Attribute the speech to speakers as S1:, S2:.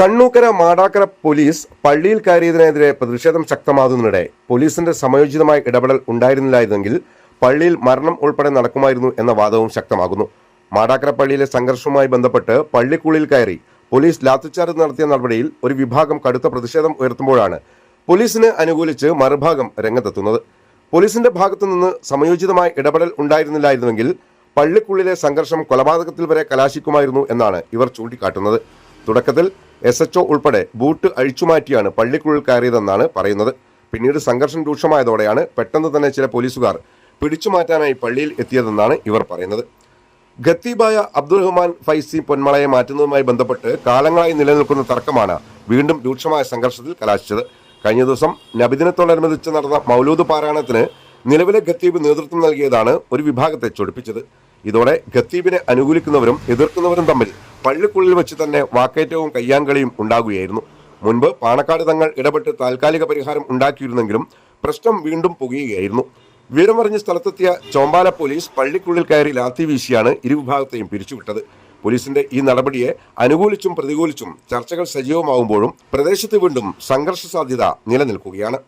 S1: Kannookkara Madakkara police പള്ളിയിൽ കയറിയതിനെതിരെ പ്രതിഷേധം ശക്തമാകുന്നതിനിടെ പോലീസിന്റെ സമയോചിതമായ ഇടപെടൽ ഉണ്ടായിരുന്നില്ലായിരുന്നെങ്കിൽ പള്ളിയിൽ മരണം ഉൾപ്പെടെ നടക്കുമായിരുന്നു എന്ന വാദവും ശക്തമാകുന്നു. മാടാക്കര പള്ളിയിലെ സംഘർഷവുമായി ബന്ധപ്പെട്ട് പള്ളിക്കുള്ളിൽ കയറി പോലീസ് ലാത്തിച്ചാർജ് നടത്തിയ നടപടിയിൽ ഒരു വിഭാഗം കടുത്ത പ്രതിഷേധം ഉയർത്തുമ്പോഴാണ് പോലീസിന് അനുകൂലിച്ച് മറുഭാഗം രംഗത്തെത്തുന്നത്. പോലീസിന്റെ ഭാഗത്തുനിന്ന് സമയോചിതമായ ഇടപെടൽ ഉണ്ടായിരുന്നില്ലായിരുന്നെങ്കിൽ പള്ളിക്കുള്ളിലെ സംഘർഷം കൊലപാതകത്തിൽ വരെ കലാശിക്കുമായിരുന്നു എന്നാണ് ഇവർ ചൂണ്ടിക്കാട്ടുന്നത്. തുടക്കത്തിൽ SHO ഉൾപ്പെടെ ബൂട്ട് അഴിച്ചുമാറ്റിയാണ് പള്ളിക്കുള്ളിൽ കയറിയതെന്നാണ് പറയുന്നത്. പിന്നീട് സംഘർഷം രൂക്ഷമായതോടെയാണ് പെട്ടെന്ന് തന്നെ ചില പോലീസുകാർ പിടിച്ചുമാറ്റാനായി പള്ളിയിൽ എത്തിയതെന്നാണ് ഇവർ പറയുന്നത്. ഖത്തീബായ അബ്ദുറഹ്മാൻ ഫൈസി പൊന്മളയെ മാറ്റുന്നതുമായി ബന്ധപ്പെട്ട് കാലങ്ങളായി നിലനിൽക്കുന്ന തർക്കമാണ് വീണ്ടും രൂക്ഷമായ സംഘർഷത്തിൽ കലാശിച്ചത്. കഴിഞ്ഞ ദിവസം നബിദിനത്തോടനുബന്ധിച്ച് നടന്ന മൗലൂദ് പാരായണത്തിന് നിലവിലെ ഖത്തീബ് നേതൃത്വം നൽകിയതാണ് ഒരു വിഭാഗത്തെ ചൊടിപ്പിച്ചത്. ഇതോടെ ഖത്തീബിനെ അനുകൂലിക്കുന്നവരും എതിർക്കുന്നവരും തമ്മിൽ പള്ളിക്കുള്ളിൽ വെച്ച് തന്നെ വാക്കേറ്റവും കയ്യാങ്കളിയും ഉണ്ടാകുകയായിരുന്നു. മുൻപ് പാണക്കാട് തങ്ങൾ ഇടപെട്ട് താൽക്കാലിക പരിഹാരം ഉണ്ടാക്കിയിരുന്നെങ്കിലും പ്രശ്നം വീണ്ടും പുകയുകയായിരുന്നു. വിവരമറിഞ്ഞ് സ്ഥലത്തെത്തിയ ചോമ്പാല പോലീസ് പള്ളിക്കുള്ളിൽ കയറി ലാത്തി വീശിയാണ് ഇരുവിഭാഗത്തെയും പിരിച്ചുവിട്ടത്. പോലീസിന്റെ ഈ നടപടിയെ അനുകൂലിച്ചും പ്രതികൂലിച്ചും ചർച്ചകൾ സജീവമാകുമ്പോഴും പ്രദേശത്ത് വീണ്ടും സംഘർഷ സാധ്യത നിലനിൽക്കുകയാണ്.